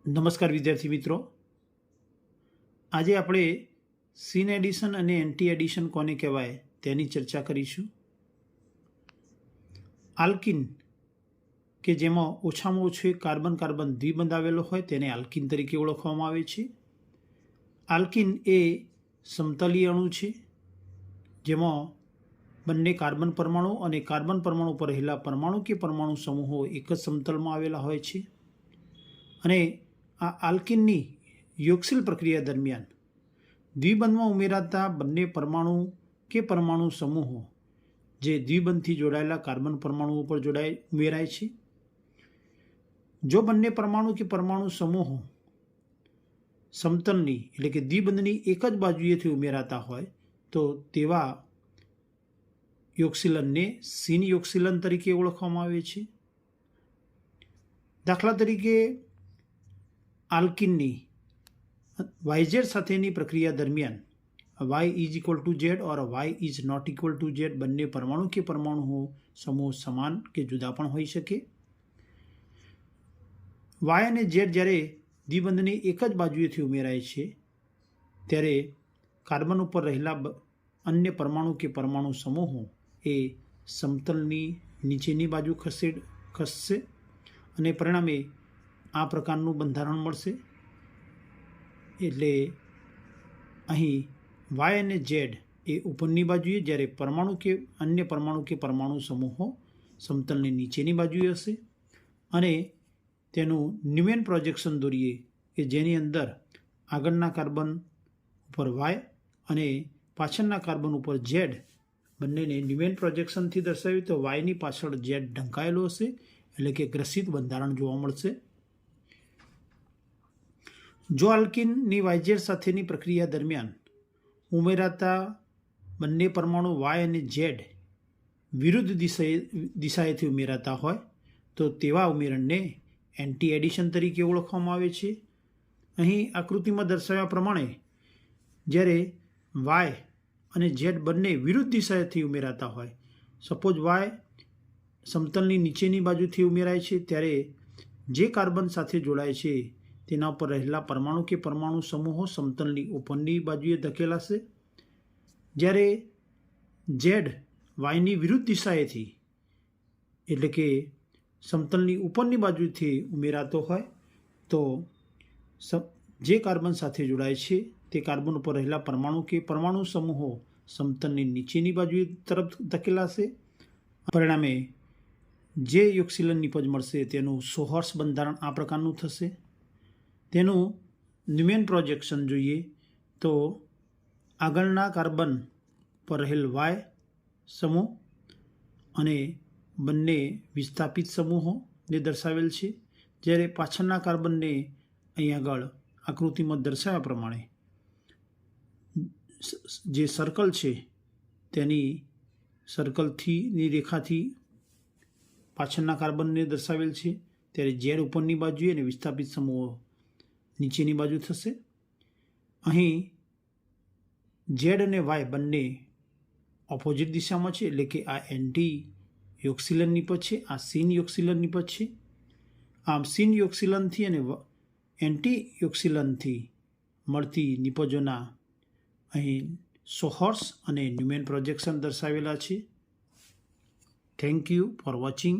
નમસ્કાર વિદ્યાર્થી મિત્રો, આજે આપણે સીન એડિશન અને એન્ટી એડિશન કોને કહેવાય તેની ચર્ચા કરીશું. આલ્કિન કે જેમાં ઓછામાં ઓછું એક કાર્બન કાર્બન દ્વિબંધ આવેલો હોય તેને આલ્કિન તરીકે ઓળખવામાં આવે છે. આલ્કિન એ સમતલીય અણુ છે જેમાં બંને કાર્બન પરમાણુ અને કાર્બન પરમાણુ પર રહેલા પરમાણુ કે પરમાણુ સમૂહો એક જ સમતલમાં આવેલા હોય છે. અને આ આલ્કિનની યોગશીલ પ્રક્રિયા દરમિયાન દ્વિબંધમાં ઉમેરાતા બંને પરમાણુ કે પરમાણુ સમૂહો જે દ્વિબંધથી જોડાયેલા કાર્બન પરમાણુઓ પર ઉમેરાય છે. જો બંને પરમાણુ કે પરમાણુ સમૂહો સમતલની એટલે કે દ્વિબંધની એક જ બાજુએથી ઉમેરાતા હોય તો તેવા યોગશીલનને સીન યોગશીલન તરીકે ઓળખવામાં આવે છે. દાખલા તરીકે આલ્કિનની YZ સાથેની પ્રક્રિયા દરમિયાન Y is equal to Z or Y is not equal to Z બંને પરમાણુ કે પરમાણુ સમૂહ સમાન કે જુદા પણ હોઈ શકે. Y અને Z જ્યારે દ્વિબંધની એક જ બાજુએથી ઉમેરાય છે ત્યારે કાર્બન ઉપર રહેલા અન્ય પરમાણુ કે પરમાણુ સમૂહો એ સમતલની નીચેની બાજુ ખસશે અને પરિણામે આ પ્રકારનું બંધારણ મળશે. એટલે અહીં Y અને Z એ ઉપરની બાજુએ જ્યારે પરમાણુ કે અન્ય પરમાણુ કે પરમાણુ સમૂહો સમતલની નીચેની બાજુએ હશે અને તેનું ન્યુમેન પ્રોજેક્શન દોરીએ કે જેની અંદર આગળના કાર્બન ઉપર Y અને પાછળના કાર્બન ઉપર Z બંનેને ન્યુમેન પ્રોજેક્શનથી દર્શાવ્યું તો Yની પાછળ Z ઢંકાયેલો હશે એટલે કે ગ્રસિત બંધારણ જોવા મળશે. જો આલ્કિનની YZ સાથેની પ્રક્રિયા દરમિયાન ઉમેરાતા બંને પરમાણુ Y અને Z વિરુદ્ધ દિશાએથી ઉમેરાતા હોય તો તેવા ઉમેરણને એન્ટી એડિશન તરીકે ઓળખવામાં આવે છે. અહીં આકૃતિમાં દર્શાવ્યા પ્રમાણે જ્યારે Y અને Z બંને વિરુદ્ધ દિશાએથી ઉમેરાતા હોય, સપોઝ Y સમતલની નીચેની બાજુથી ઉમેરાય છે ત્યારે જે કાર્બન સાથે જોડાય છે તેના ઉપર રહેલા પરમાણુ કે પરમાણુ સમૂહો સમતલની ઉપરની બાજુએ ધકેલાશે. જ્યારે Z Yની વિરુદ્ધ દિશાએથી એટલે કે સમતલની ઉપરની બાજુથી ઉમેરાતો હોય તો જે કાર્બન સાથે જોડાય છે તે કાર્બન ઉપર રહેલા પરમાણુ કે પરમાણુ સમૂહો સમતલની નીચેની બાજુ તરફ ધકેલાશે. પરિણામે જે યોગશીલન નિપજ મળશે તેનું સોહર્સ બંધારણ આ પ્રકારનું થશે. તેનું ન્યુમેન પ્રોજેક્શન જોઈએ તો આગળના કાર્બન પર રહેલ Y સમૂહ અને બંને વિસ્થાપિત સમૂહોને દર્શાવેલ છે, જ્યારે પાછળના કાર્બનને અહીં આગળ આકૃતિમાં દર્શાવ્યા પ્રમાણે જે સર્કલ છે તેની સર્કલથીની રેખાથી પાછળના કાર્બનને દર્શાવેલ છે, ત્યારે Z ઉપરની બાજુએ અને વિસ્થાપિત સમૂહો નીચેની બાજુ થશે. અહીં Z અને Y બંને ઓપોઝિટ દિશામાં છે એટલે કે આ એન્ટી યોગશીલન નિપજ છે, આ સીન યોગશીલન નિપજ છે. આમ સીન યોગશીલનથી અને એન્ટી યોગશીલનથી મળતી નિપજોના અહીં સોહર્સ અને ન્યુમેન પ્રોજેક્શન દર્શાવેલા છે. Thank you for watching.